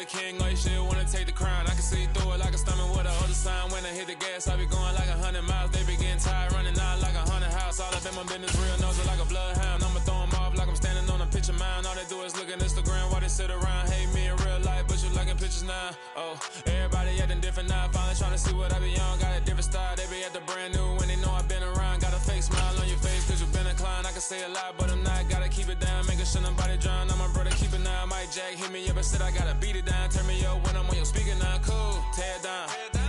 king, like shit, wanna take the crown. I can see through it like a stomach with a other sign. When I hit the gas, I be going like 100 miles. They be getting tired, running out like 100 house. All up in my business, real nose like a bloodhound. I'ma throw them off like I'm standing on a picture mound. All they do is look at Instagram while they sit around. Hate me in real life, but you liking pictures now. Oh, everybody acting different now. Finally trying to see what I be on. Got a different style, they be at the brand new when they know I've been around. Got a fake smile on your face cause you been inclined. I can say a lot, but I'm not. Gotta keep it down, making sure nobody drown. I'm my brother, keep it now. Mike Jack hit me up and said I gotta beat it down. Turn me up when I'm on your speaker now. Cool, tear it down,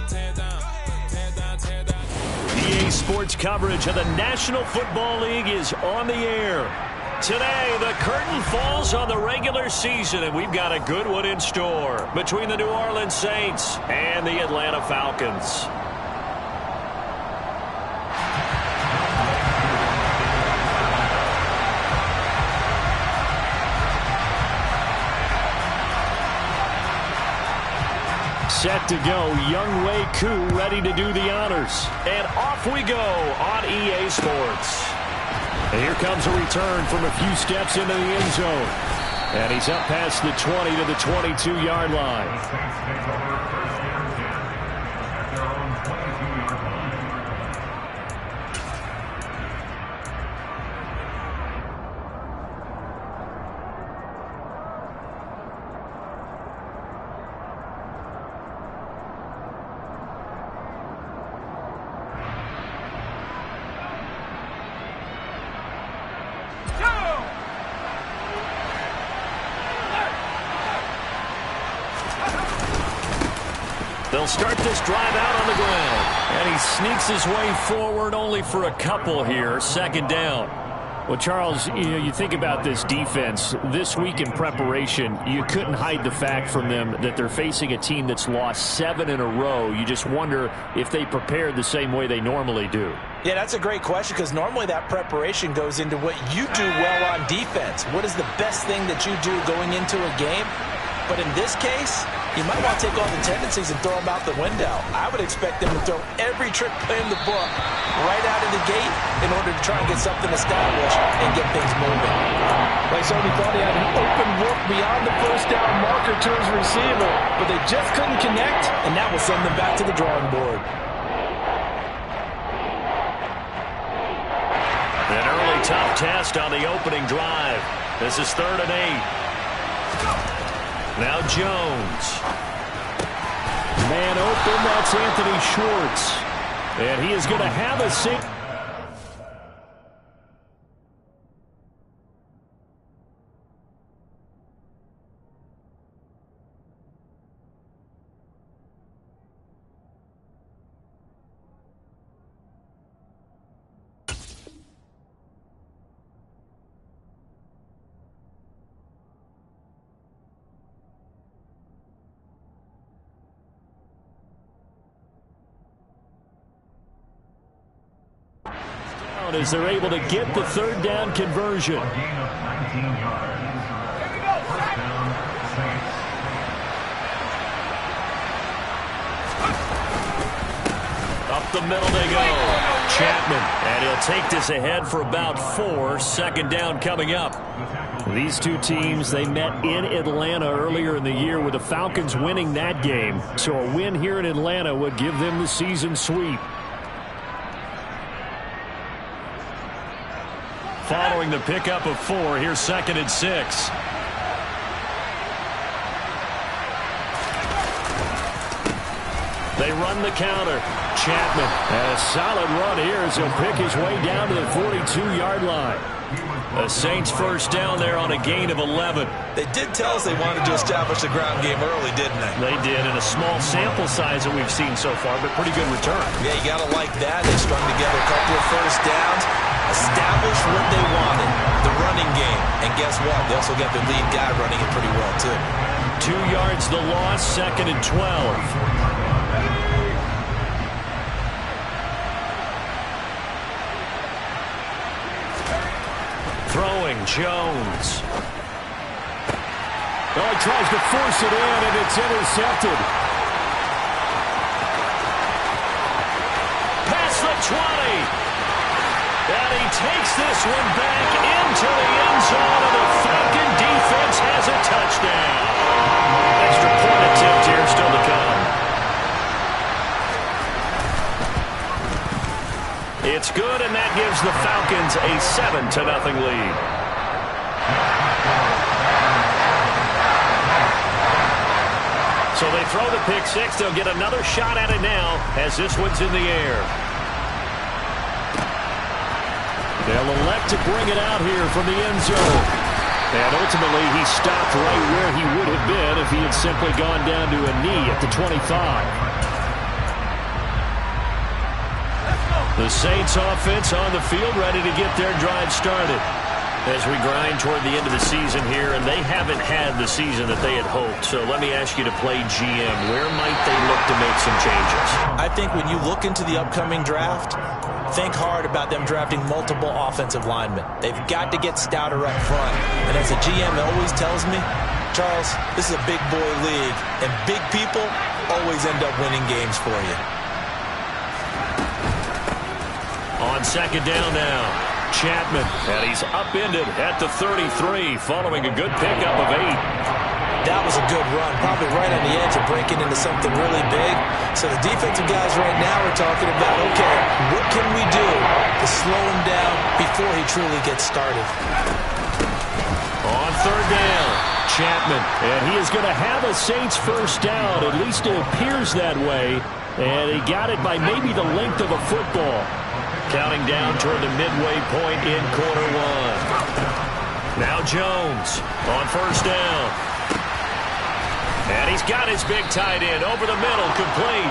tear it down, tear it down, tear it down. EA Sports coverage of the National Football League is on the air. Today, the curtain falls on the regular season, and we've got a good one in store between the New Orleans Saints and the Atlanta Falcons. Set to go, Young Wei Koo ready to do the honors. And off we go on EA Sports. And here comes a return from a few steps into the end zone. And he's up past the 20 to the 22-yard line. They'll start this drive out on the ground. And he sneaks his way forward only for a couple here. Second down. Well, Charles, you think about this defense. This week in preparation, you couldn't hide the fact from them that they're facing a team that's lost 7 in a row. You just wonder if they prepared the same way they normally do. Yeah, that's a great question because normally that preparation goes into what you do well on defense. What is the best thing that you do going into a game? But in this case, you might want to take all the tendencies and throw them out the window. I would expect them to throw every trick play in the book right out of the gate in order to try and get something established and get things moving. Like somebody thought he had an open look beyond the first down marker to his receiver, but they just couldn't connect, and that will send them back to the drawing board. An early tough test on the opening drive. This is 3rd and 8. Now Jones. Man open, that's Anthony Schwartz. And he is going to have a safe. As they're able to get the 3rd down conversion. Up the middle they go. Chapman, and he'll take this ahead for about 4. 2nd down coming up. These two teams, they met in Atlanta earlier in the year with the Falcons winning that game. So a win here in Atlanta would give them the season sweep. Following the pickup of 4, here's 2nd and 6. They run the counter. Chapman, and a solid run here as he'll pick his way down to the 42-yard line. The Saints first down there on a gain of 11. They did tell us they wanted to establish the ground game early, didn't they? They did, in a small sample size that we've seen so far, but pretty good return. Yeah, you got to like that. They strung together a couple of first downs, established what they wanted, the running game. And guess what? They also got their lead guy running it pretty well, too. 2 yards the loss, 2nd and 12. Throwing, Jones. Oh, he tries to force it in, and it's intercepted. Past the 20. And he takes this one back into the end zone, and the Falcon defense has a touchdown. Extra point attempt here still to come. It's good, and that gives the Falcons a 7-0 lead. So they throw the pick six. They'll get another shot at it now as this one's in the air. They'll elect to bring it out here from the end zone. And ultimately, he stopped right where he would have been if he had simply gone down to a knee at the 25. The Saints offense on the field ready to get their drive started as we grind toward the end of the season here, and they haven't had the season that they had hoped. So let me ask you to play GM. Where might they look to make some changes? I think when you look into the upcoming draft, think hard about them drafting multiple offensive linemen. They've got to get stouter up front. And as a GM always tells me, Charles, this is a big boy league, and big people always end up winning games for you. On second down now, Chapman, and he's upended at the 33 following a good pickup of 8. That was a good run, probably right on the edge of breaking into something really big. So the defensive guys right now are talking about, okay, what can we do to slow him down before he truly gets started? On third down, Chapman, and he is going to have a Saints first down. At least it appears that way. And he got it by maybe the length of a football. Counting down toward the midway point in quarter one. Now Jones on first down. And he's got his big tight end over the middle, complete.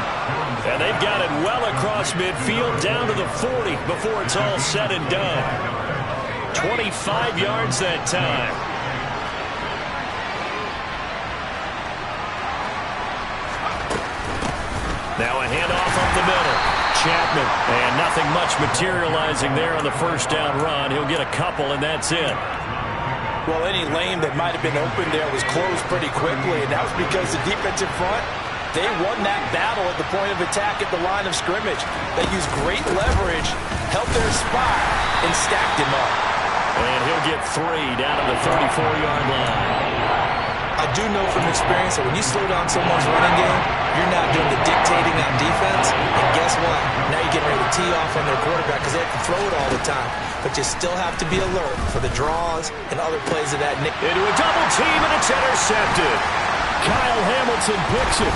And they've got it well across midfield down to the 40 before it's all said and done. 25 yards that time. Now a handoff up the middle. Chapman, and nothing much materializing there on the first down run. He'll get a couple, and that's it. Well, any lane that might have been open there was closed pretty quickly, and that was because the defensive front, they won that battle at the point of attack at the line of scrimmage. They used great leverage, held their spot, and stacked him up. And he'll get 3 down to the 34-yard line. I do know from experience that when you slow down someone's running game, you're not doing the dictating on defense. And guess what? Now you're getting ready to tee off on their quarterback because they have to throw it all the time. But you still have to be alert for the draws and other plays of that. Into a double team, and it's intercepted. Kyle Hamilton picks it.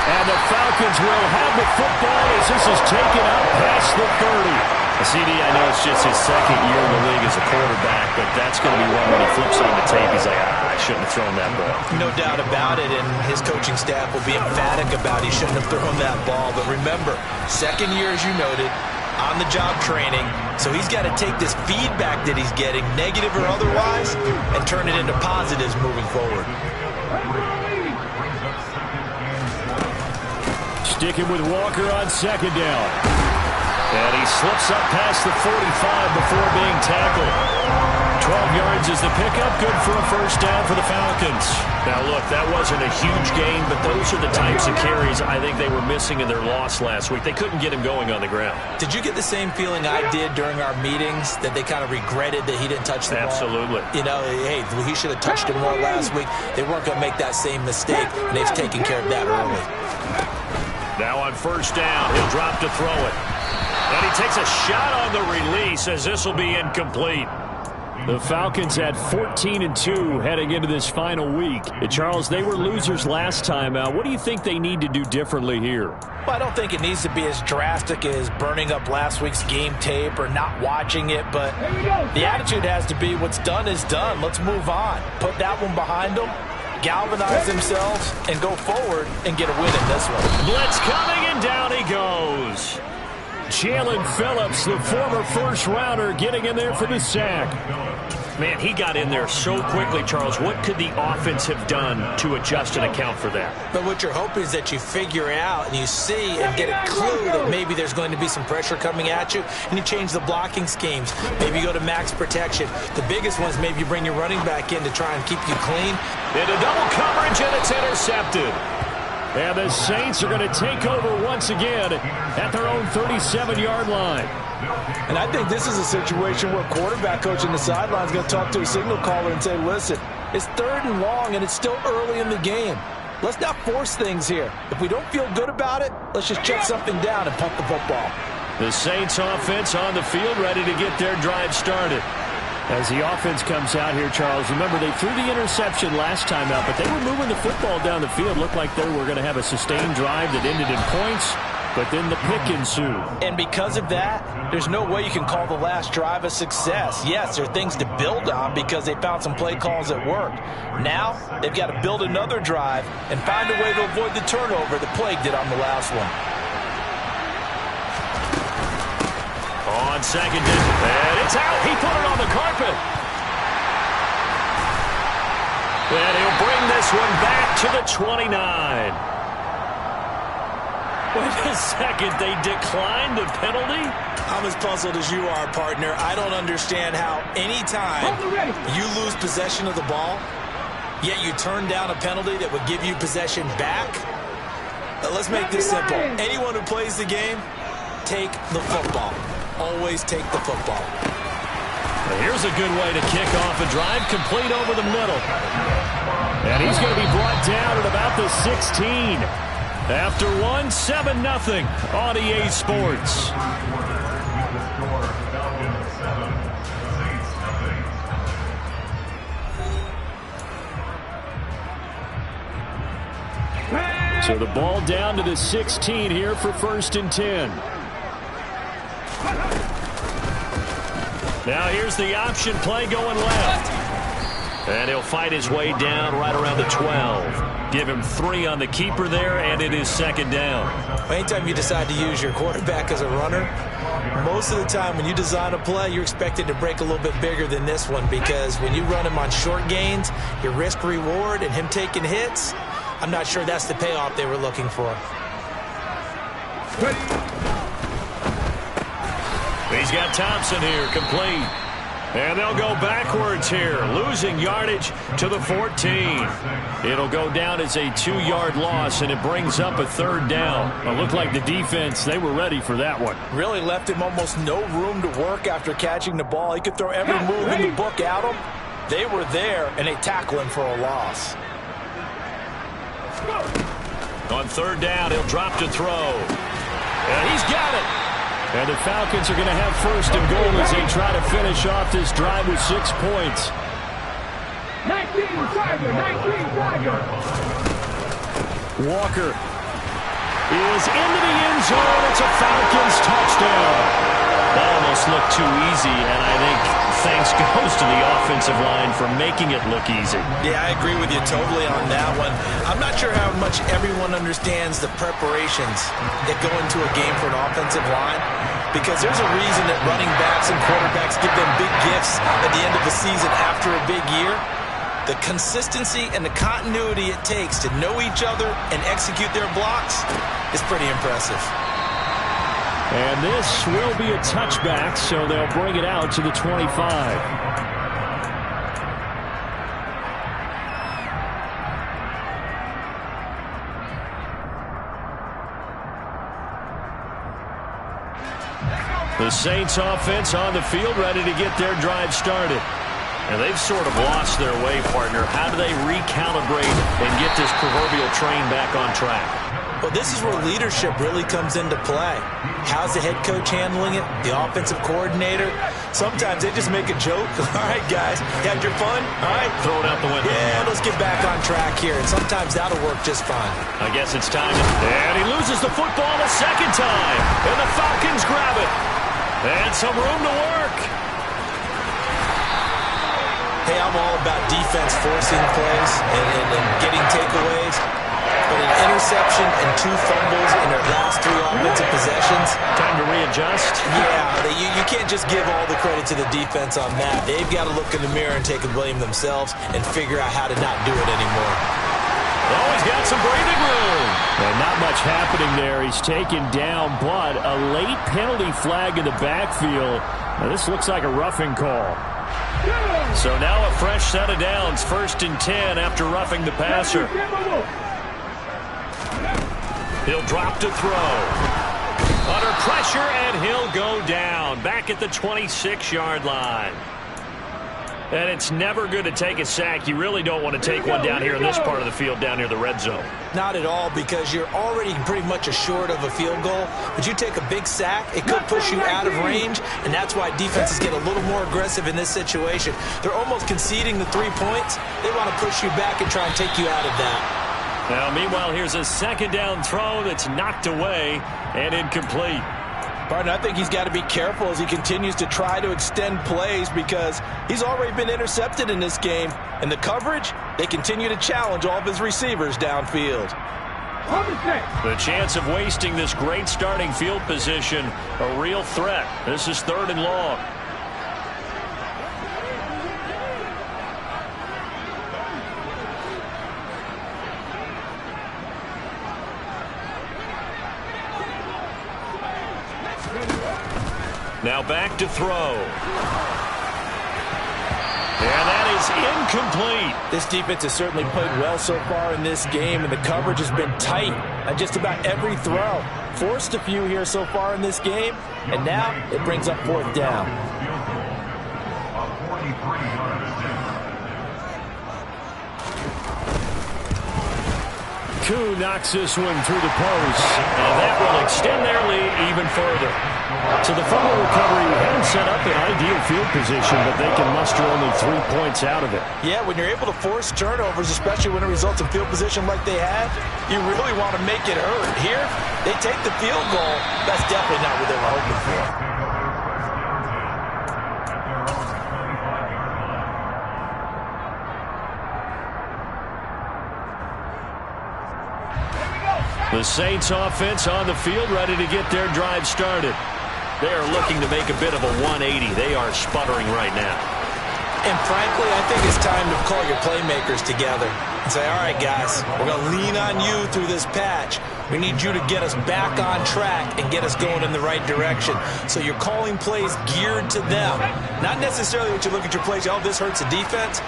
And the Falcons will have the football as this is taken out past the 30. CD, I know it's just his second year in the league as a quarterback, but that's going to be one when he flips on the tape. He's like, I shouldn't have thrown that ball. No doubt about it, and his coaching staff will be emphatic about he shouldn't have thrown that ball. But remember, second year, as you noted, on-the-job training, so he's got to take this feedback that he's getting, negative or otherwise, and turn it into positives moving forward. Sticking with Walker on second down. And he slips up past the 45 before being tackled. 12 yards is the pickup. Good for a first down for the Falcons. Now, look, that wasn't a huge gain, but those are the types of carries I think they were missing in their loss last week. They couldn't get him going on the ground. Did you get the same feeling I did during our meetings, that they kind of regretted that he didn't touch the ball? Absolutely. You know, hey, he should have touched it more last week. They weren't going to make that same mistake, and they've taken care of that early. Now on first down, he'll drop to throw it. And he takes a shot on the release as this will be incomplete. The Falcons had 14-2 heading into this final week. Charles, they were losers last time out. What do you think they need to do differently here? Well, I don't think it needs to be as drastic as burning up last week's game tape or not watching it, but the attitude has to be what's done is done. Let's move on. Put that one behind them, galvanize themselves, and go forward and get a win in this one. Blitz coming, and down he goes. Jalen Phillips, the former first-rounder, getting in there for the sack. Man, he got in there so quickly, Charles. What could the offense have done to adjust and account for that? But what you're hoping is that you figure out and you see and get a clue that maybe there's going to be some pressure coming at you, and you change the blocking schemes. Maybe you go to max protection. The biggest one is maybe you bring your running back in to try and keep you clean. Into double coverage, and it's intercepted. And the Saints are going to take over once again at their own 37-yard line. And I think this is a situation where quarterback coach on the sideline is going to talk to a signal caller and say, listen, It's 3rd and long, and it's still early in the game. Let's not force things here. If we don't feel good about it, let's just check something down and punt the football. The Saints offense on the field, ready to get their drive started. As the offense comes out here, Charles, remember they threw the interception last time out, but they were moving the football down the field. Looked like they were going to have a sustained drive that ended in points, but then the pick ensued. And because of that, there's no way you can call the last drive a success. Yes, there are things to build on because they found some play calls that worked. Now, they've got to build another drive and find a way to avoid the turnover that plagued it on the last one. On 2nd and it's out. He put it on the carpet. And he'll bring this one back to the 29. Wait a second. They declined the penalty? I'm as puzzled as you are, partner. I don't understand how any time you lose possession of the ball, yet you turn down a penalty that would give you possession back. Let's make this simple. Anyone who plays the game, take the football. Always take the football. Here's a good way to kick off a drive, complete over the middle. And he's going to be brought down at about the 16. After one, 7-0 on EA Sports. So the ball down to the 16 here for 1st and 10. Now here's the option play going left. And he'll fight his way down right around the 12. Give him 3 on the keeper there, and it is 2nd down. Anytime you decide to use your quarterback as a runner, most of the time when you design a play, you're expected to break a little bit bigger than this one because when you run him on short gains, your risk-reward and him taking hits, I'm not sure that's the payoff they were looking for. He's got Thompson here, complete. And they'll go backwards here, losing yardage to the 14. It'll go down as a 2-yard loss, and it brings up a 3rd down. It looked like the defense, they were ready for that one. Really left him almost no room to work after catching the ball. He could throw every move in the book at him. They were there, and they tackle him for a loss. On 3rd down, he'll drop to throw. And he's got it. And the Falcons are going to have 1st and goal as they try to finish off this drive with 6 points. 19 Tiger, 19 Tiger. Walker is into the end zone. It's a Falcons touchdown. That almost looked too easy, and I think thanks goes to the offensive line for making it look easy. Yeah, I agree with you totally on that one. I'm not sure how much everyone understands the preparations that go into a game for an offensive line, because there's a reason that running backs and quarterbacks give them big gifts at the end of the season after a big year. The consistency and the continuity it takes to know each other and execute their blocks is pretty impressive. And this will be a touchback, so they'll bring it out to the 25. The Saints offense on the field, ready to get their drive started. And they've sort of lost their way, partner. How do they recalibrate and get this proverbial train back on track? Well, this is where leadership really comes into play. How's the head coach handling it? The offensive coordinator? Sometimes they just make a joke. All right, guys, had your fun? All right. Throw it out the window. Yeah, let's get back on track here. And sometimes that'll work just fine. I guess it's time. And he loses the football a 2nd time. And the Falcons grab it. And some room to work. Hey, I'm all about defense forcing plays and getting takeaways. But an interception and 2 fumbles in their last 3 offensive possessions. Time to readjust. Yeah, you can't just give all the credit to the defense on that. They've got to look in the mirror and take the blame themselves and figure out how to not do it anymore. Oh, he's got some breathing room. And not much happening there. He's taken down, but a late penalty flag in the backfield. Now, this looks like a roughing call. So now a fresh set of downs. 1st and 10 after roughing the passer. He'll drop to throw. Under pressure, and he'll go down. Back at the 26-yard line. And it's never good to take a sack. You really don't want to take one down here in this part of the field, down near the red zone. Not at all, because you're already pretty much assured of a field goal. But you take a big sack, it could push you out of range, and that's why defenses get a little more aggressive in this situation. They're almost conceding the 3 points. They want to push you back and try and take you out of that. Now, meanwhile, here's a second down throw that's knocked away and incomplete. Partner, I think he's got to be careful as he continues to try to extend plays because he's already been intercepted in this game. And the coverage, they continue to challenge all of his receivers downfield. The chance of wasting this great starting field position, a real threat. This is 3rd and long. Now back to throw. And that is incomplete. This defense has certainly played well so far in this game, and the coverage has been tight on just about every throw. Forced a few here so far in this game, and now it brings up 4th down. Koo knocks this one through the post, and that will extend their lead even further. So the fumble recovery hadn't set up an ideal field position, but they can muster only 3 points out of it. Yeah, when you're able to force turnovers, especially when it results in field position like they had, you really want to make it hurt. Here, they take the field goal. That's definitely not what they were hoping for. The Saints offense on the field, ready to get their drive started. They are looking to make a bit of a 180. They are sputtering right now. And frankly, I think it's time to call your playmakers together and say, all right, guys, we're going to lean on you through this patch. We need you to get us back on track and get us going in the right direction. So you're calling plays geared to them. Not necessarily what you look at your plays, oh, this hurts the defense.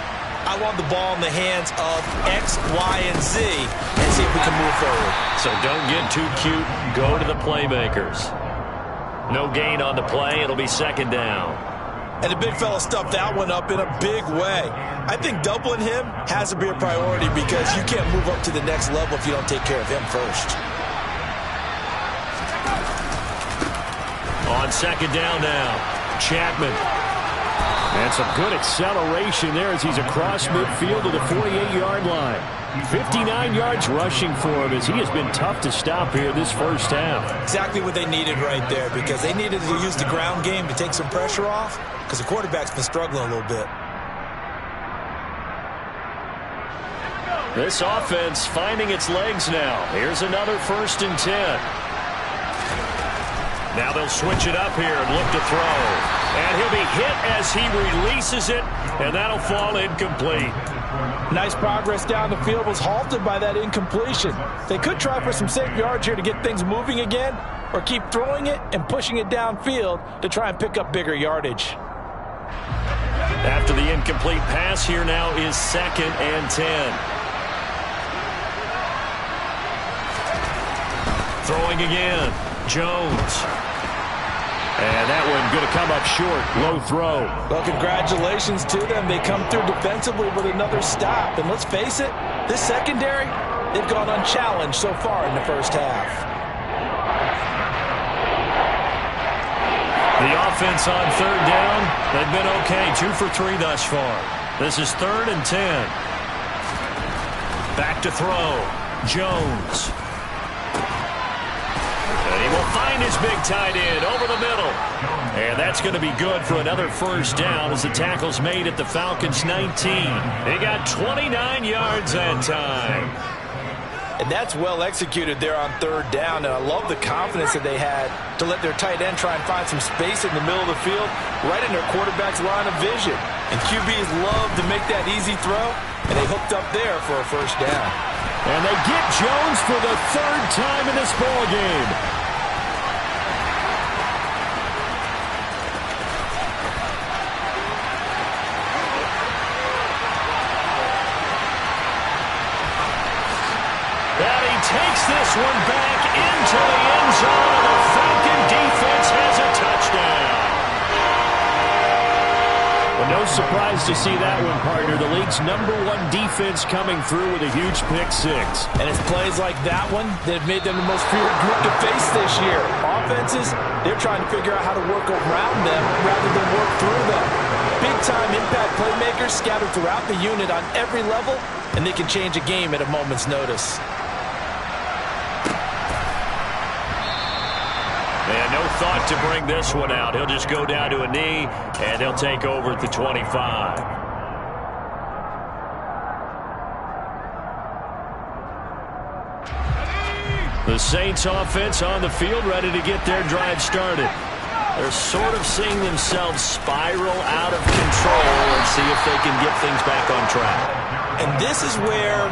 I want the ball in the hands of X, Y, and Z and see if we can move forward. So don't get too cute. Go to the playmakers. No gain on the play. It'll be 2nd down. And the big fella stuffed that one up in a big way. I think doubling him has to be a priority because you can't move up to the next level if you don't take care of him first. On 2nd down now, Chapman. And some good acceleration there as he's across midfield to the 48-yard line. 59 yards rushing for him as he has been tough to stop here this first half. Exactly what they needed right there because they needed to use the ground game to take some pressure off because the quarterback's been struggling a little bit. This offense finding its legs now. Here's another 1st and 10. Now they'll switch it up here and look to throw. And he'll be hit as he releases it, and that'll fall incomplete. Nice progress down the field was halted by that incompletion. They could try for some safe yards here to get things moving again, or keep throwing it and pushing it downfield to try and pick up bigger yardage. After the incomplete pass, here now is 2nd and 10. Throwing again, Jones. And that one going to come up short. Low throw. Well, congratulations to them. They come through defensively with another stop. And let's face it, this secondary, they've gone unchallenged so far in the first half. The offense on 3rd down, they've been okay. 2 for 3 thus far. This is 3rd and 10. Back to throw. Jones. And he will find his big tight end over the middle. And that's going to be good for another 1st down as the tackle's made at the Falcons' 19. They got 29 yards that time. And that's well executed there on 3rd down. And I love the confidence that they had to let their tight end try and find some space in the middle of the field, right in their quarterback's line of vision. And QBs love to make that easy throw, and they hooked up there for a 1st down. And they get Jones for the 3rd time in this ball game. Takes this one back into the end zone, and the Falcon defense has a touchdown. Well, no surprised to see that one, partner. The league's #1 defense coming through with a huge pick-6. And it's plays like that one that have made them the most feared group to face this year. Offenses, they're trying to figure out how to work around them rather than work through them. Big-time impact playmakers scattered throughout the unit on every level, and they can change a game at a moment's notice. And no thought to bring this one out. He'll just go down to a knee, and they'll take over at the 25. The Saints offense on the field, ready to get their drive started. They're sort of seeing themselves spiral out of control. Let's see if they can get things back on track. And this is where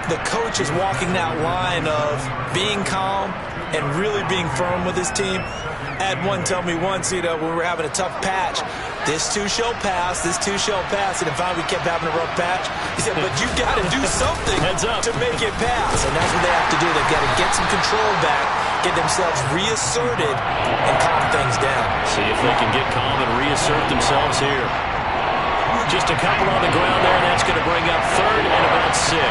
the coach is walking that line of being calm and really being firm with his team. I had one tell me once, when we were having a tough patch, this too shall pass, this too shall pass. And if we kept having a rough patch, he said, but you got to do something to make it pass. And that's what they have to do. They've got to get some control back, get themselves reasserted, and calm things down. See if they can get calm and reassert themselves here. Just a couple on the ground there, and that's going to bring up 3rd and about 6.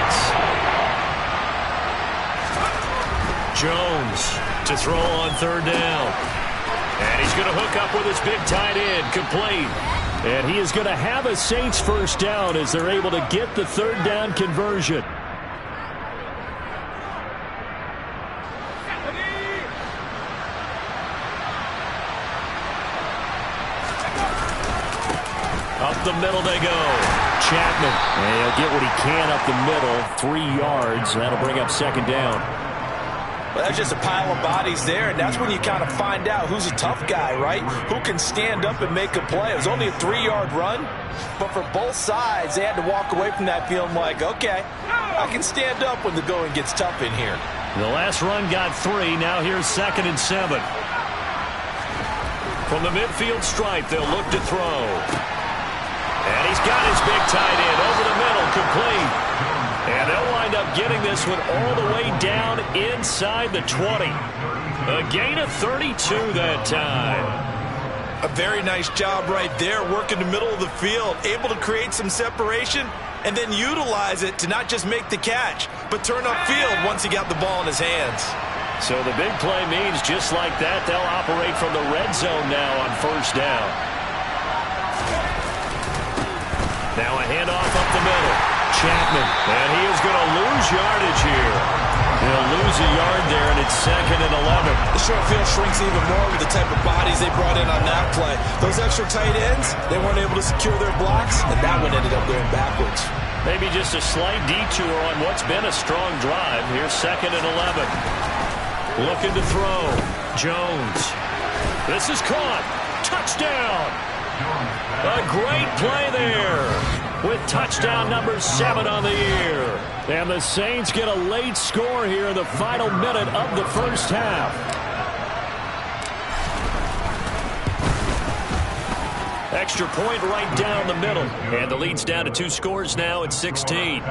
Jones to throw on 3rd down. And he's going to hook up with his big tight end, complete. And he is going to have a Saints first down as they're able to get the 3rd down conversion. Up the middle they go. Chapman. And he'll get what he can up the middle. 3 yards. That'll bring up 2nd down. Well, that's just a pile of bodies there, and that's when you kind of find out who's a tough guy, right? Who can stand up and make a play. It was only a 3-yard run, but for both sides, they had to walk away from that feeling like, okay, I can stand up when the going gets tough in here. The last run got 3. Now here's 2nd and 7. From the midfield stripe, they'll look to throw. And he's got his big tight end over the middle, complete. And they'll wind up getting this one all the way down inside the 20. A gain of 32 that time. A very nice job right there, working the middle of the field, able to create some separation, and then utilize it to not just make the catch, but turn upfield once he got the ball in his hands. So the big play means just like that, they'll operate from the red zone now on 1st down. Now a handoff up the middle. Chapman, and he is going to lose yardage here. He'll lose a yard there, and it's 2nd and 11. The short field shrinks even more with the type of bodies they brought in on that play. Those extra tight ends, they weren't able to secure their blocks, and that one ended up going backwards. Maybe just a slight detour on what's been a strong drive. Here's 2nd and 11. Looking to throw. Jones. This is caught. Touchdown. A great play there, with touchdown number 7 on the year. And the Saints get a late score here in the final minute of the 1st half. Extra point right down the middle. And the lead's down to 2 scores now at 16.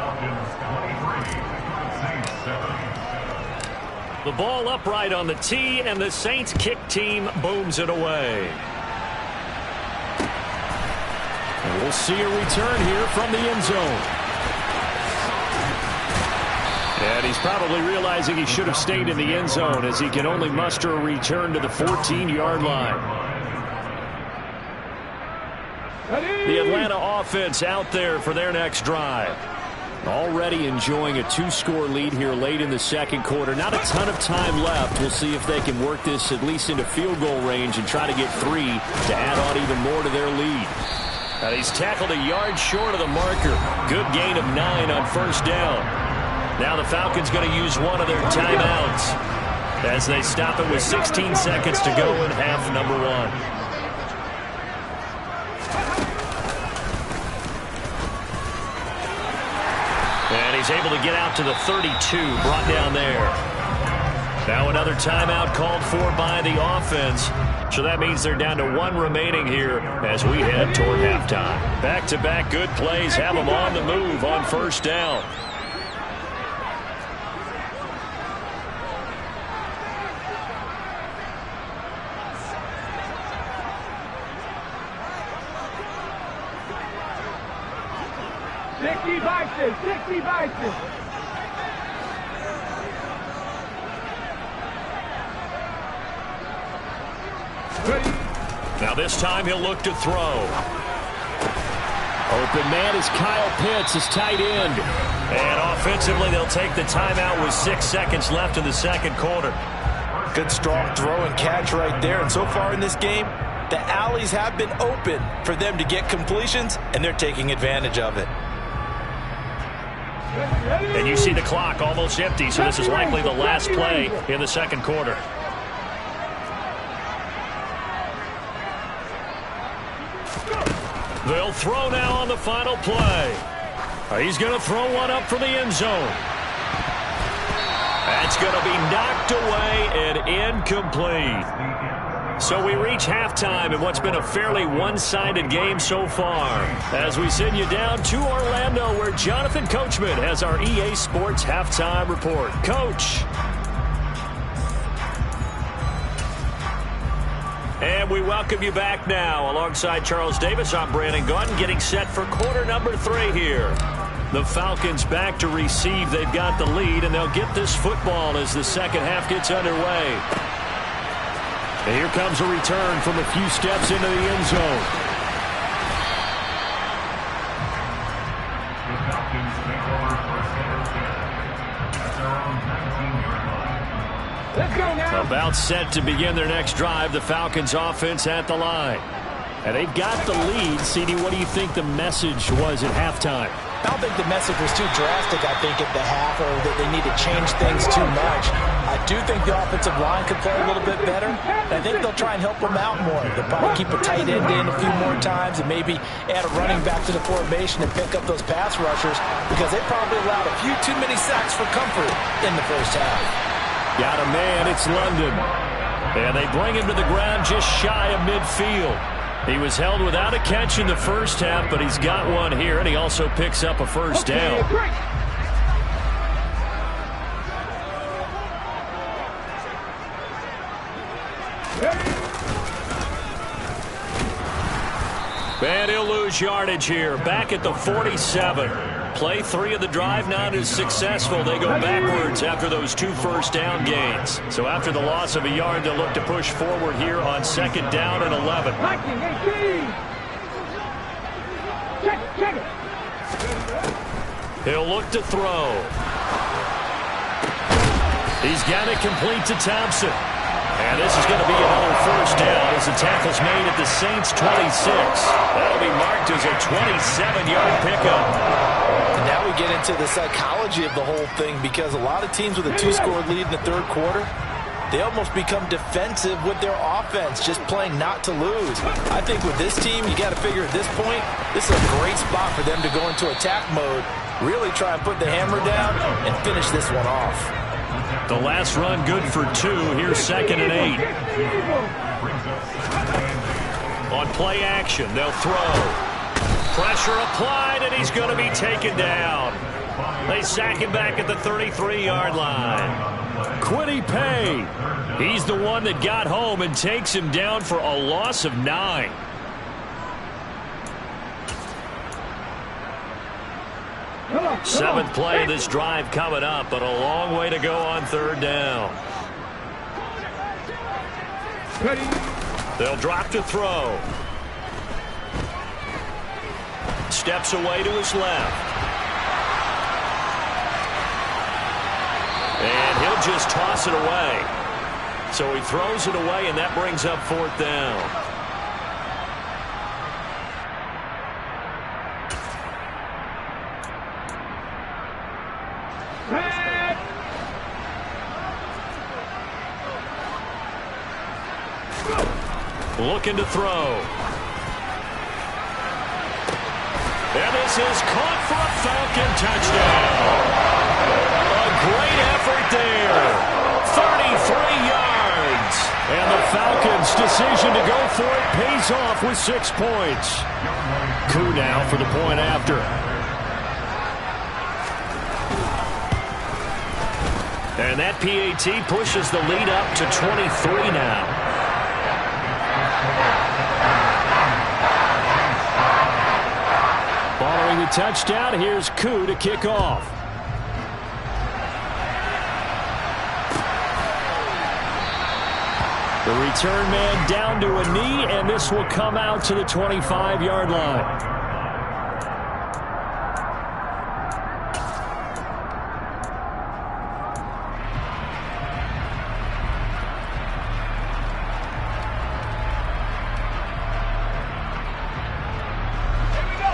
The ball upright on the tee, and the Saints kick team booms it away. And we'll see a return here from the end zone. And he's probably realizing he should have stayed in the end zone, as he can only muster a return to the 14-yard line. The Atlanta offense out there for their next drive. Already enjoying a 2-score lead here late in the 2nd quarter. Not a ton of time left. We'll see if they can work this at least into field goal range and try to get 3 to add on even more to their lead. And he's tackled a yard short of the marker. Good gain of 9 on 1st down. Now the Falcons going to use one of their timeouts as they stop it with 16 seconds to go in half number 1. And he's able to get out to the 32, brought down there. Now another timeout called for by the offense. So that means they're down to 1 remaining here as we head toward halftime. Back-to-back good plays have them on the move on 1st down. 60 vices, 60 vices. Now this time he'll look to throw. Open man is Kyle Pitts, his tight end. And offensively, they'll take the timeout with 6 seconds left in the second quarter. Good strong throw and catch right there. And so far in this game, the alleys have been open for them to get completions, and they're taking advantage of it. And you see the clock almost empty, so this is likely the last play in the second quarter. They'll throw now on the final play. He's going to throw one up from the end zone. That's going to be knocked away and incomplete. So we reach halftime in what's been a fairly one-sided game so far. As we send you down to Orlando, where Jonathan Coachman has our EA Sports halftime report. Coach. And we welcome you back now. Alongside Charles Davis, I'm Brandon Gunn, getting set for quarter number 3 here. The Falcons back to receive. They've got the lead, and they'll get this football as the second half gets underway. And here comes a return from a few steps into the end zone. Let's go now. About set to begin their next drive. The Falcons offense at the line. And they've got the lead. CD, what do you think the message was at halftime? I don't think the message was too drastic, I think, at the half, or that they need to change things too much. I do think the offensive line could play a little bit better. I think they'll try and help them out more. They'll probably keep a tight end in a few more times and maybe add a running back to the formation and pick up those pass rushers, because they probably allowed a few too many sacks for comfort in the first half. Got a man, it's London. And they bring him to the ground just shy of midfield. He was held without a catch in the first half, but he's got one here, and he also picks up a first down. And he'll lose yardage here, back at the 47. Play 3 of the drive not as successful. They go backwards after those 2 first down gains. So after the loss of a yard, they'll look to push forward here on second down and 11. He'll look to throw. He's got it complete to Thompson. And this is going to be another first down as the tackle's made at the Saints' 26. That'll be marked as a 27-yard pickup. And now we get into the psychology of the whole thing, because a lot of teams with a 2-score lead in the third quarter, they almost become defensive with their offense, just playing not to lose. I think with this team, you got to figure at this point, this is a great spot for them to go into attack mode, really try and put the hammer down and finish this one off. The last run good for 2. Here's second and 8. On play action, they'll throw. Pressure applied, and he's going to be taken down. They sack him back at the 33-yard line. Quiddy Pay. He's the one that got home and takes him down for a loss of 9. Seventh play of this drive coming up, but a long way to go on third down. They'll drop to throw. Steps away to his left. And he'll just toss it away. So he throws it away, and that brings up fourth down. Looking to throw. And this is caught for a Falcon touchdown. A great effort there. 33 yards. And the Falcons' decision to go for it pays off with 6 points. Coup now for the point after. And that PAT pushes the lead up to 23 now. Following the touchdown. Here's Koo to kick off. The return man down to a knee, and this will come out to the 25-yard line.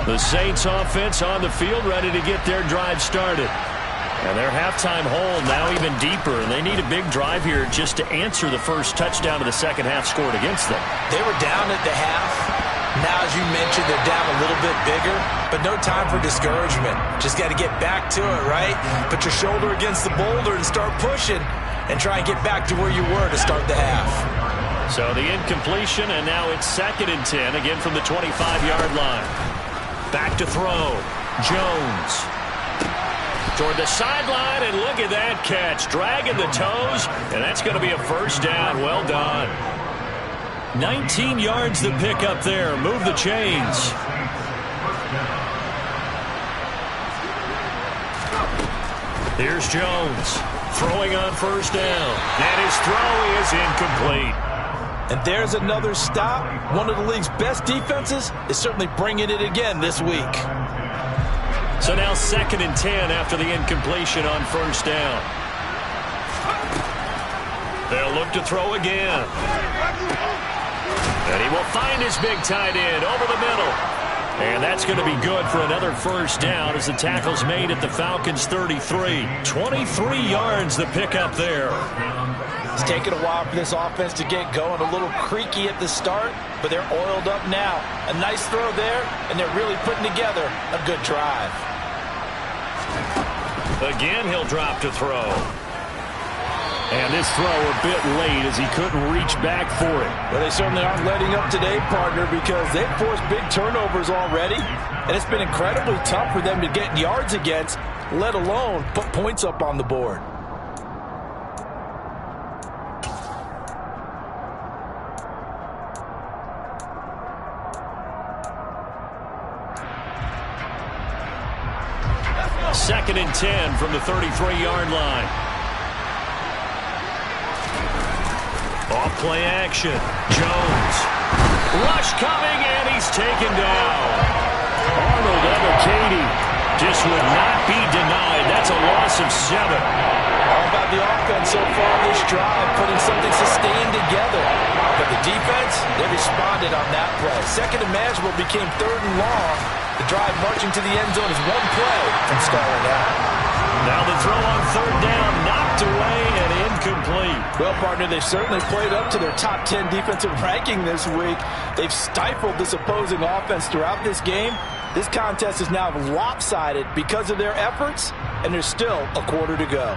The Saints offense on the field, ready to get their drive started. And their halftime hole now even deeper, and they need a big drive here just to answer the first touchdown of the second half scored against them. They were down at the half. Now, as you mentioned, they're down a little bit bigger, but no time for discouragement. Just got to get back to it, right? Put your shoulder against the boulder and start pushing and try and get back to where you were to start the half. So the incompletion, and now it's 2nd and 10, again from the 25-yard line. Back to throw. Jones toward the sideline, and look at that catch. Dragging the toes, and that's going to be a first down. Well done. 19 yards the pick up there. Move the chains. Here's Jones throwing on first down, and his throw is incomplete. And there's another stop. One of the league's best defenses is certainly bringing it again this week. So now 2nd and 10 after the incompletion on first down. They'll look to throw again. And he will find his big tight end over the middle. And that's going to be good for another first down as the tackle's made at the Falcons' 33. 23 yards the pickup there. It's taken a while for this offense to get going. A little creaky at the start, but they're oiled up now. A nice throw there, and they're really putting together a good drive. Again, he'll drop to throw. And this throw a bit late as he couldn't reach back for it. Well, they certainly aren't letting up today, partner, because they've forced big turnovers already. And it's been incredibly tough for them to get yards against, let alone put points up on the board. Second and 10 from the 33-yard line. Off play action. Jones. Rush coming, and he's taken down. Arnold Ebiketie just would not be denied. That's a loss of 7. All about the offense so far this drive, putting something sustained together. But the defense, they responded on that play. Second and manageable became 3rd and long. The drive marching to the end zone is one play from stalling out. Now the throw on 3rd down, knocked away and incomplete. Well, partner, they've certainly played up to their top 10 defensive ranking this week. They've stifled this opposing offense throughout this game. This contest is now lopsided because of their efforts, and there's still a quarter to go.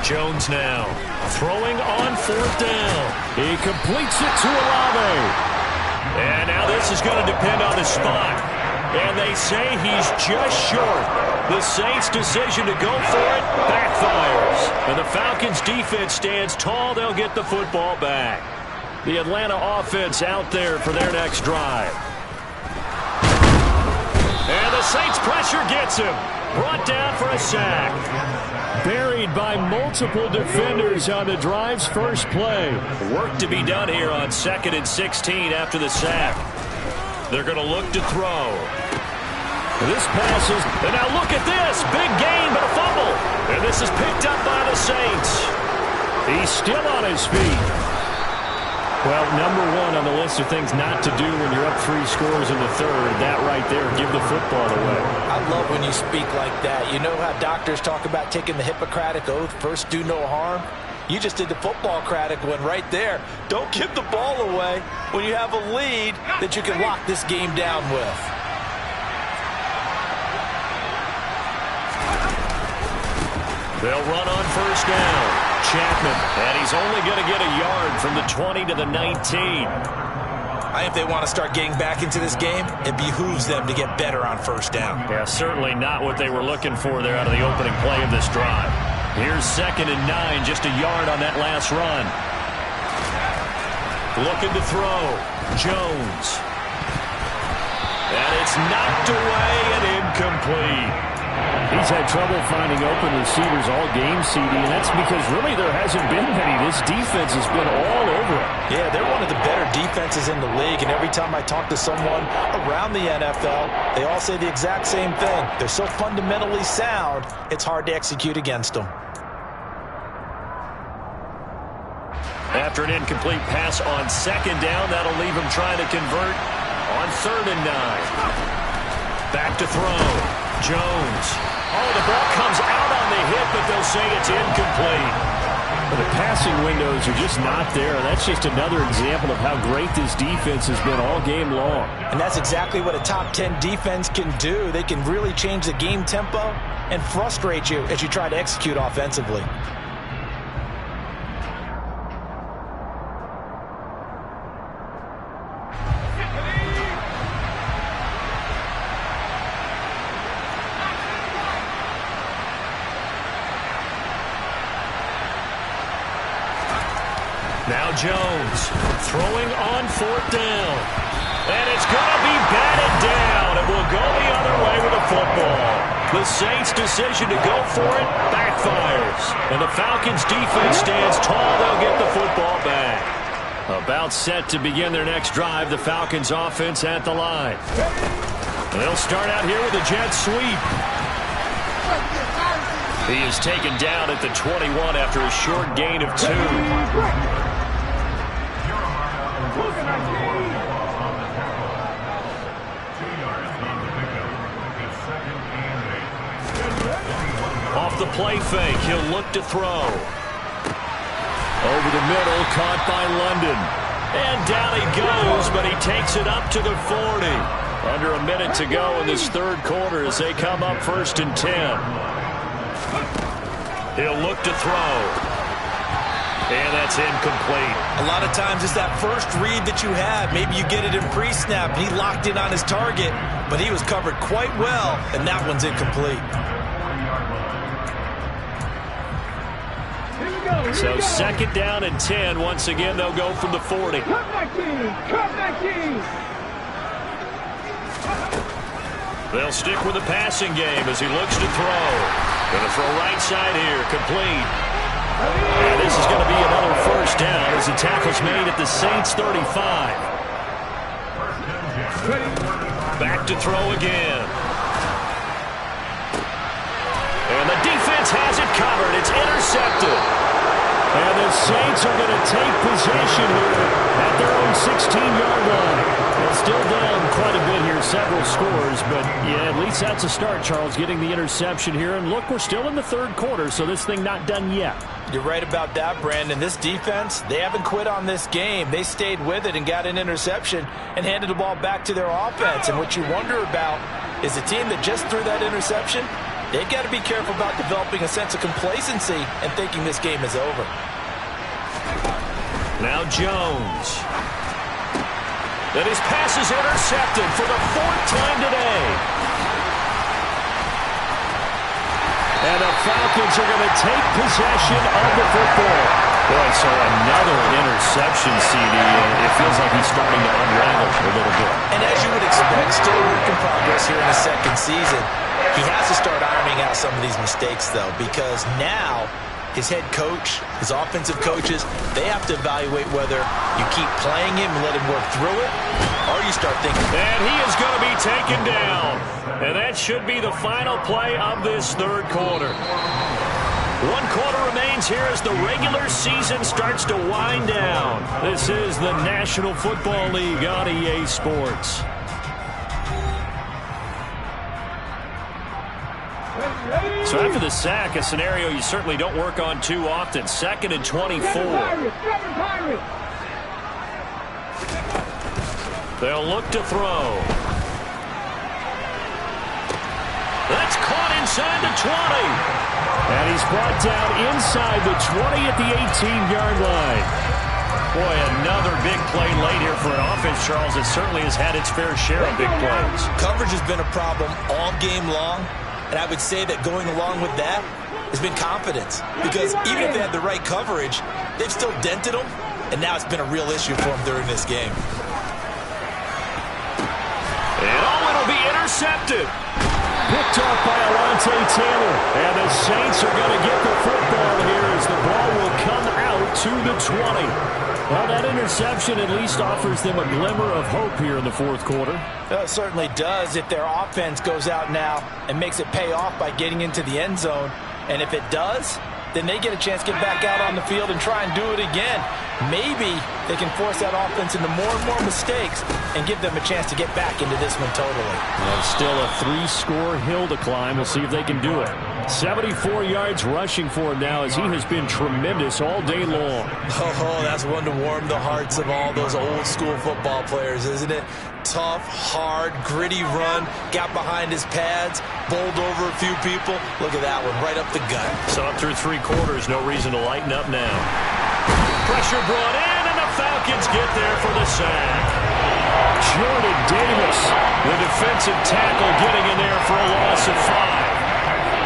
Jones now throwing on 4th down. He completes it to Olave. And now this is going to depend on the spot. And they say he's just short. The Saints' decision to go for it backfires. And the Falcons' defense stands tall. They'll get the football back. The Atlanta offense out there for their next drive. And the Saints' pressure gets him. Brought down for a sack. Buried by multiple defenders on the drive's first play. Work to be done here on 2nd and 16 after the sack. They're going to look to throw. This passes, and now look at this. Big gain, but a fumble. And this is picked up by the Saints. He's still on his feet. Well, number 1 on the list of things not to do when you're up 3 scores in the 3rd. That right there, give the football away. I love when you speak like that. You know how doctors talk about taking the Hippocratic Oath, first do no harm? You just did the football-cratic one right there. Don't give the ball away when you have a lead that you can lock this game down with. They'll run on first down. Chapman, and he's only going to get a yard from the 20 to the 19. I think if they want to start getting back into this game, it behooves them to get better on first down. Yeah, certainly not what they were looking for there out of the opening play of this drive. Here's 2nd and 9, just a yard on that last run. Looking to throw. Jones. And it's knocked away and incomplete. He's had trouble finding open receivers all game, CD, and that's because really there hasn't been many. This defense has been all over it. Yeah, they're one of the better defenses in the league, and every time I talk to someone around the NFL, they all say the exact same thing. They're so fundamentally sound, it's hard to execute against them. After an incomplete pass on second down, that'll leave him trying to convert on 3rd and 9. Back to throw. Jones. Oh, the ball comes out on the hit, but they'll say it's incomplete. But the passing windows are just not there. That's just another example of how great this defense has been all game long. And that's exactly what a top 10 defense can do. They can really change the game tempo and frustrate you as you try to execute offensively. Now Jones throwing on 4th down. And it's going to be batted down. It will go the other way with the football. The Saints' decision to go for it backfires. And the Falcons' defense stands tall. They'll get the football back. About set to begin their next drive. The Falcons' offense at the line. They'll start out here with a jet sweep. He is taken down at the 21 after a short gain of 2. Off the play fake, he'll look to throw. Over the middle, caught by London. And down he goes, but he takes it up to the 40. Under a minute to go in this 3rd quarter as they come up 1st and 10. He'll look to throw. And that's incomplete. A lot of times it's that first read that you have. Maybe you get it in pre-snap, and he locked in on his target, but he was covered quite well, and that one's incomplete. So 2nd down and 10. Once again, they'll go from the 40. Come back, team! Come back, team! They'll stick with the passing game as he looks to throw. Going to throw right side here, complete. And this is going to be another 1st down as the tackle's made at the Saints' 35. Back to throw again. And the defense has it covered. It's intercepted. And the Saints are going to take possession here at their own 16-yard line. They're still down quite a bit here, several scores, but yeah, at least that's a start, Charles, getting the interception here. And look, we're still in the 3rd quarter, so this thing not done yet. You're right about that, Brandon. This defense, they haven't quit on this game. They stayed with it and got an interception and handed the ball back to their offense. And what you wonder about is the team that just threw that interception, they've got to be careful about developing a sense of complacency and thinking this game is over. Now Jones. And his pass is intercepted for the 4th time today. And the Falcons are going to take possession of the football. Boy, so another interception, CD. It feels like he's starting to unravel a little bit. And as you would expect, still a work in progress here in the 2nd season. He has to start ironing out some of these mistakes, though, because now his head coach, his offensive coaches, they have to evaluate whether you keep playing him and let him work through it, or you start thinking. And he is going to be taken down. And that should be the final play of this 3rd quarter. 1 quarter remains here as the regular season starts to wind down. This is the National Football League on EA Sports. So after the sack, a scenario you certainly don't work on too often. 2nd and 24. They'll look to throw. That's caught inside the 20. And he's brought down inside the 20 at the 18-yard line. Boy, another big play late here for an offense, Charles, that certainly has had its fair share of big plays. Coverage has been a problem all game long. And I would say that going along with that has been confidence. Because even if they had the right coverage, they've still dented them and now it's been a real issue for him during this game. And it'll be intercepted. Picked off by Alontae Taylor. And the Saints are going to get the football here as the ball will come out to the 20. Well, that interception at least offers them a glimmer of hope here in the fourth quarter. It certainly does if their offense goes out now and makes it pay off by getting into the end zone. And if it does, then they get a chance to get back out on the field and try and do it again. Maybe they can force that offense into more and more mistakes and give them a chance to get back into this one totally. Well, still a 3-score hill to climb. We'll see if they can do it. 74 yards rushing for him now as he has been tremendous all day long. Oh, that's one to warm the hearts of all those old-school football players, isn't it? Tough, hard, gritty run, got behind his pads, bowled over a few people. Look at that one, right up the gut. So up through 3 quarters, no reason to lighten up now. Pressure brought in, and the Falcons get there for the sack. Jordan Davis, the defensive tackle, getting in there for a loss of 5.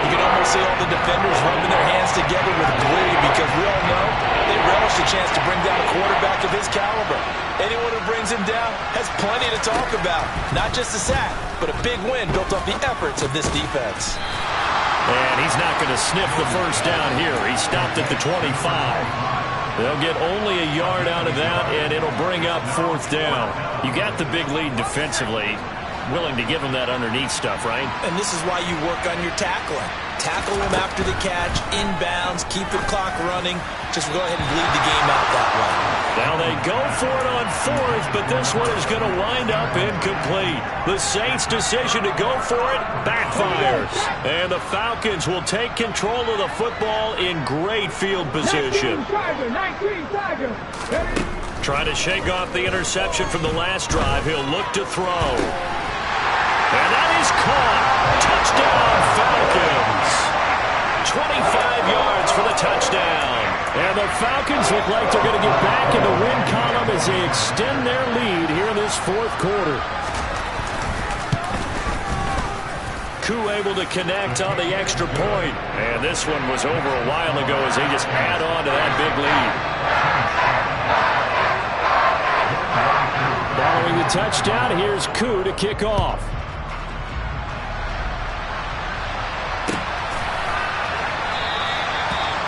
You can almost see all the defenders rubbing their hands together with glee because we all know they relish the chance to bring down a quarterback of his caliber. Anyone who brings him down has plenty to talk about. Not just a sack, but a big win built off the efforts of this defense. And he's not going to sniff the first down here. He stopped at the 25. They'll get only a yard out of that, and it'll bring up 4th down. You got the big lead defensively. Willing to give him that underneath stuff, right? And this is why you work on your tackling. Tackle him after the catch, inbounds, keep the clock running. Just go ahead and bleed the game out that way. Now they go for it on 4th, but this one is going to wind up incomplete. The Saints' decision to go for it backfires. And the Falcons will take control of the football in great field position. 19 Tiger. Trying to shake off the interception from the last drive. He'll look to throw. And that is caught. Touchdown, Falcons. 25 yards for the touchdown. And the Falcons look like they're going to get back in the win column as they extend their lead here in this 4th quarter. Koo able to connect on the extra point. And this one was over a while ago as they just add on to that big lead. Following the touchdown, here's Koo to kick off.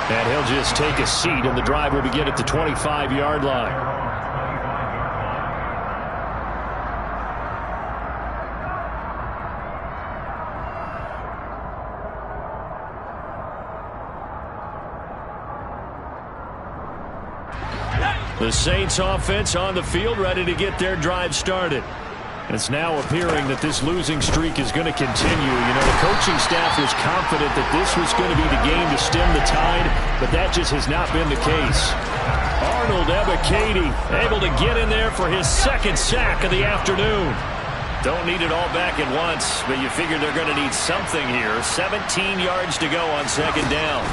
And he'll just take a seat, and the drive will begin at the 25-yard line. The Saints offense on the field, ready to get their drive started. It's now appearing that this losing streak is going to continue. You know, the coaching staff was confident that this was going to be the game to stem the tide, but that just has not been the case. Arnold Ebiketie able to get in there for his 2nd sack of the afternoon. Don't need it all back at once, but you figure they're going to need something here. 17 yards to go on 2nd down.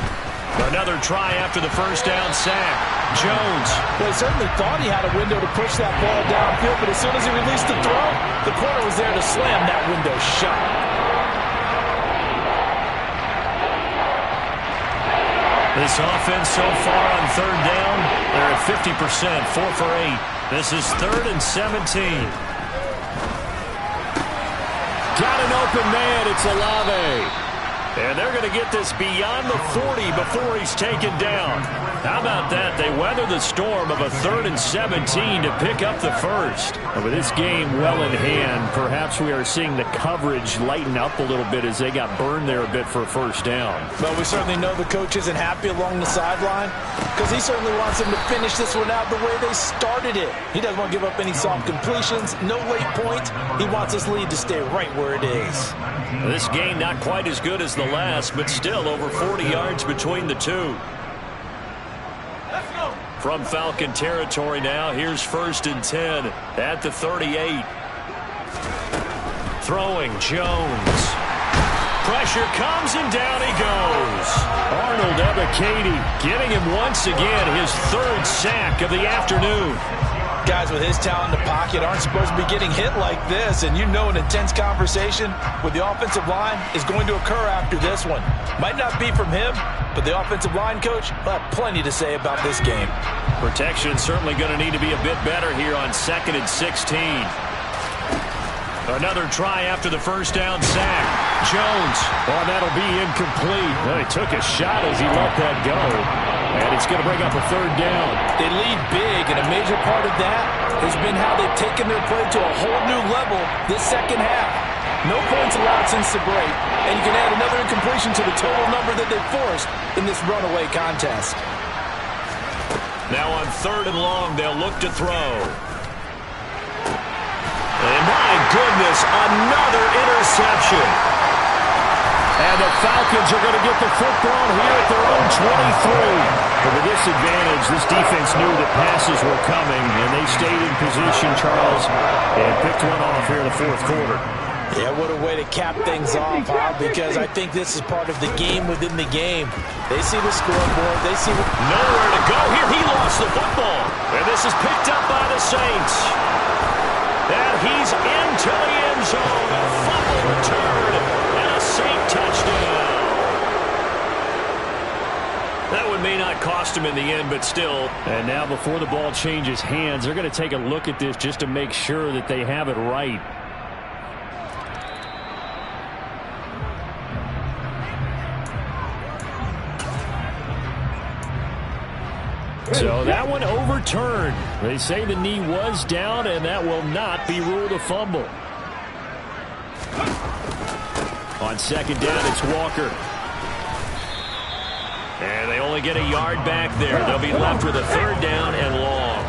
Another try after the first down sack. Jones. Well, he certainly thought he had a window to push that ball downfield, but as soon as he released the throw, the corner was there to slam that window shut. This offense so far on 3rd down, they're at 50%, 4 for 8. This is 3rd and 17. Got an open man, it's Olave. And they're going to get this beyond the 40 before he's taken down. How about that? They weather the storm of a 3rd and 17 to pick up the first. And with this game well in hand, perhaps we are seeing the coverage lighten up a little bit as they got burned there a bit for a first down. Well, we certainly know the coach isn't happy along the sideline because he certainly wants them to finish this one out the way they started it. He doesn't want to give up any soft completions, no late points. He wants this lead to stay right where it is. This game not quite as good as the last, but still over 40 yards between the two. From Falcon territory now, here's 1st and 10 at the 38. Throwing Jones. Pressure comes and down he goes. Arnold Ebiketie getting him once again his 3rd sack of the afternoon. Guys with his talent to pocket aren't supposed to be getting hit like this, and you know an intense conversation with the offensive line is going to occur after this one. Might not be from him, but the offensive line coach will have plenty to say about this game. Protection certainly going to need to be a bit better here on 2nd and 16. Another try after the first down sack. Jones. Oh, that'll be incomplete. Well, he took a shot as he let that go. And it's going to bring up a 3rd down. They lead big, and a major part of that has been how they've taken their play to a whole new level this second half. No points allowed since the break, and you can add another incompletion to the total number that they've forced in this runaway contest. Now on 3rd and long, they'll look to throw. And my goodness, another interception. And the Falcons are going to get the football here at their own 23. But with this advantage, this defense knew that passes were coming, and they stayed in position, Charles, and picked one off here in the 4th quarter. Yeah, what a way to cap things off, huh? Because I think this is part of the game within the game. They see the scoreboard. They see nowhere to go here. He lost the football. And this is picked up by the Saints. And he's into the end zone. A fumble return and a Saint touchdown. That one may not cost him in the end, but still. And now before the ball changes hands, they're going to take a look at this just to make sure that they have it right. So that one overturned. They say the knee was down, and that will not be ruled a fumble. On 2nd down, it's Walker. And they only get a yard back there. They'll be left with a 3rd down and long.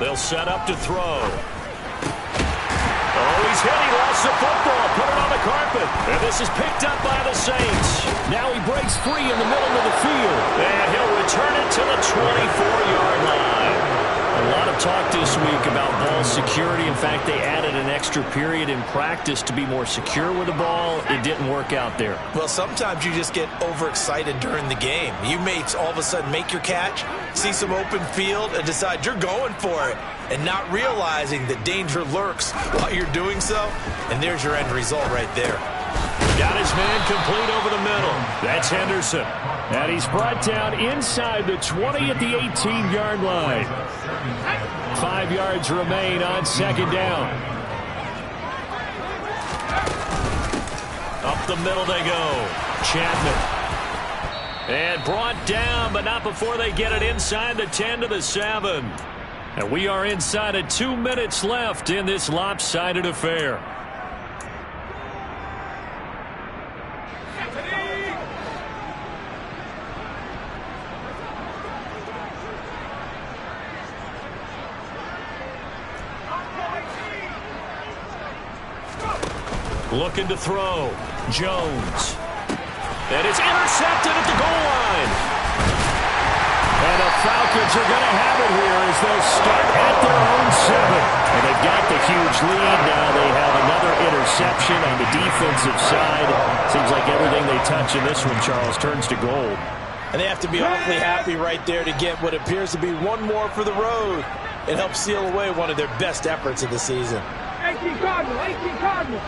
They'll set up to throw. Oh, he's hit. He lost the football. Put it on the carpet. And this is picked up by the Saints. Now he breaks free in the middle of the field. And he'll return it to the 24-yard line. A lot of talk this week about ball security. In fact, they added an extra period in practice to be more secure with the ball. It didn't work out there. Well, sometimes you just get overexcited during the game. You may all of a sudden make your catch, see some open field, and decide you're going for it, and not realizing that danger lurks while you're doing so. And there's your end result right there. Got his man complete over the middle. That's Henderson. And he's brought down inside the 20 at the 18-yard line. 5 yards remain on 2nd down. Up the middle they go. Chapman. And brought down, but not before they get it inside the 10 to the 7. And we are inside of 2 minutes left in this lopsided affair. Looking to throw. Jones. And it's intercepted at the goal line. And the Falcons are going to have it here as they'll start at their own 7. And they've got the huge lead. Now they have another interception on the defensive side. Seems like everything they touch in this one, Charles, turns to gold. And they have to be awfully happy right there to get what appears to be one more for the road. It helps seal away one of their best efforts of the season. 18 Cardinal, 18 Cardinal.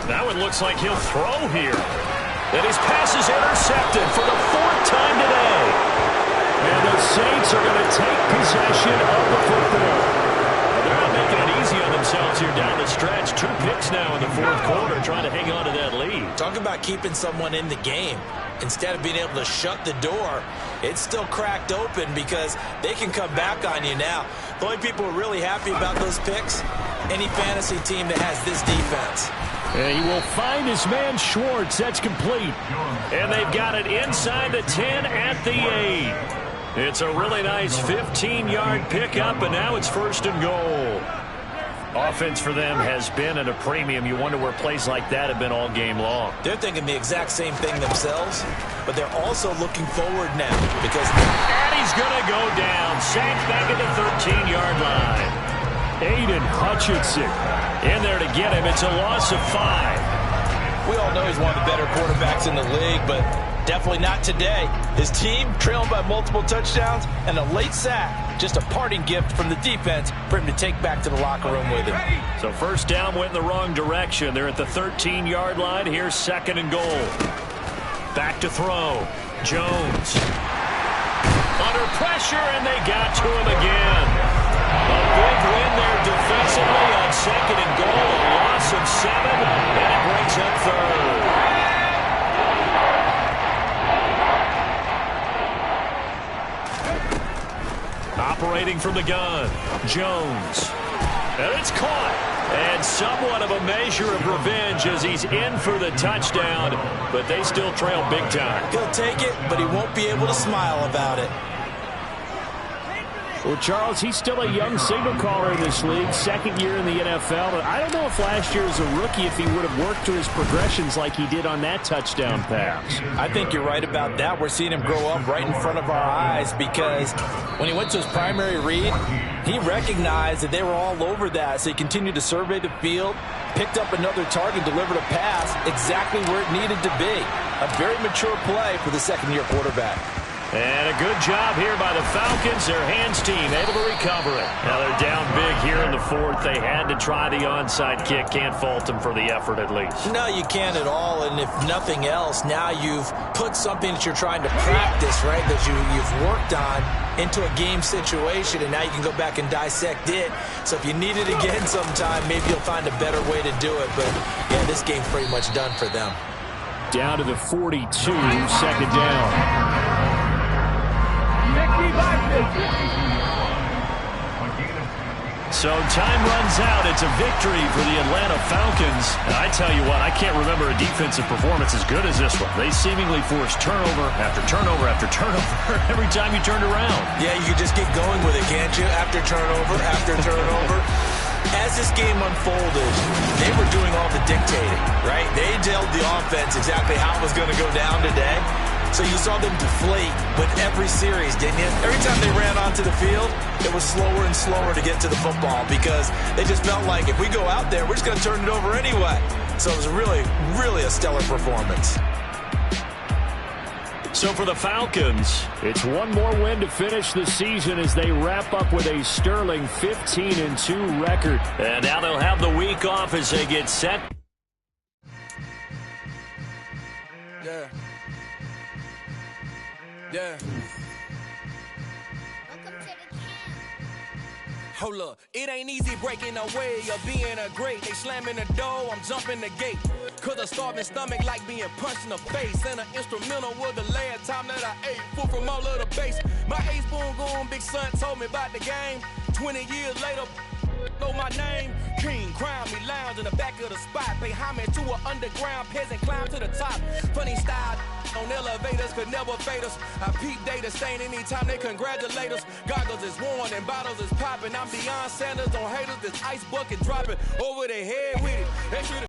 That one looks like he'll throw here. And his pass is intercepted for the 4th time today. And the Saints are going to take possession of the football. They're not making it easy on themselves here down the stretch. 2 picks now in the 4th quarter, trying to hang on to that lead. Talk about keeping someone in the game. Instead of being able to shut the door, it's still cracked open because they can come back on you now. The only people who are really happy about those picks, any fantasy team that has this defense. And he will find his man Schwartz. That's complete. And they've got it inside the 10 at the 8. It's a really nice 15-yard pickup, and now it's 1st and goal. Offense for them has been at a premium. You wonder where plays like that have been all game long. They're thinking the exact same thing themselves, but they're also looking forward now because... And he's going to go down. Sacked back at the 13-yard line. Aiden Hutchinson in there to get him. It's a loss of 5. We all know he's one of the better quarterbacks in the league, but Definitely not today. His team trailing by multiple touchdowns and a late sack. Just a parting gift from the defense for him to take back to the locker room with him. So first down went in the wrong direction. They're at the 13-yard line. Here's 2nd and goal. Back to throw. Jones. Under pressure, and they got to him again. A big win there defensively on 2nd and goal. A loss of 7, and it brings up 3rd. Operating from the gun, Jones. And it's caught. And somewhat of a measure of revenge as he's in for the touchdown, but they still trail big time. He'll take it, but he won't be able to smile about it. Well, Charles, he's still a young signal caller in this league, 2nd year in the NFL. But I don't know if last year as a rookie if he would have worked through his progressions like he did on that touchdown pass. I think you're right about that. We're seeing him grow up right in front of our eyes because when he went to his primary read, he recognized that they were all over that. So he continued to survey the field, picked up another target, delivered a pass exactly where it needed to be. A very mature play for the 2nd-year quarterback. And a good job here by the Falcons. Their hands team able to recover it. Now they're down big here in the 4th. They had to try the onside kick. Can't fault them for the effort at least. No, you can't at all. And if nothing else, now you've put something that you're trying to practice, right, that you've worked on into a game situation, and now you can go back and dissect it. So if you need it again sometime, maybe you'll find a better way to do it. But, yeah, this game's pretty much done for them. Down to the 42, 2nd down. So time runs out. It's a victory for the Atlanta Falcons. And I tell you what, I can't remember a defensive performance as good as this one. They seemingly forced turnover after turnover after turnover every time you turned around. Yeah, you can just get going with it, can't you? After turnover, after turnover. As this game unfolded, they were doing all the dictating, right? They told the offense exactly how it was going to go down today. So you saw them deflate with every series, didn't you? Every time they ran onto the field, it was slower and slower to get to the football because they just felt like if we go out there, we're just going to turn it over anyway. So it was really, really a stellar performance. So for the Falcons, it's one more win to finish the season as they wrap up with a sterling 15-2 record. And now they'll have the week off as they get set. Yeah. Yeah. Hold up, it ain't easy breaking away of being a great. They slamming the door, I'm jumping the gate. Cause a starving stomach like being punched in the face. And an instrumental was the last time that I ate food from all of the base. My A-spoon going, big son told me about the game. 20 years later, know my name. King, crown me, lounge in the back of the spot. Pay homage to an underground peasant, climb to the top. Funny style on elevators could never fade us. I peep data stain anytime they congratulate us. Goggles is worn and bottles is popping. I'm beyond Sanders on haters, this ice bucket dropping over their head with it. They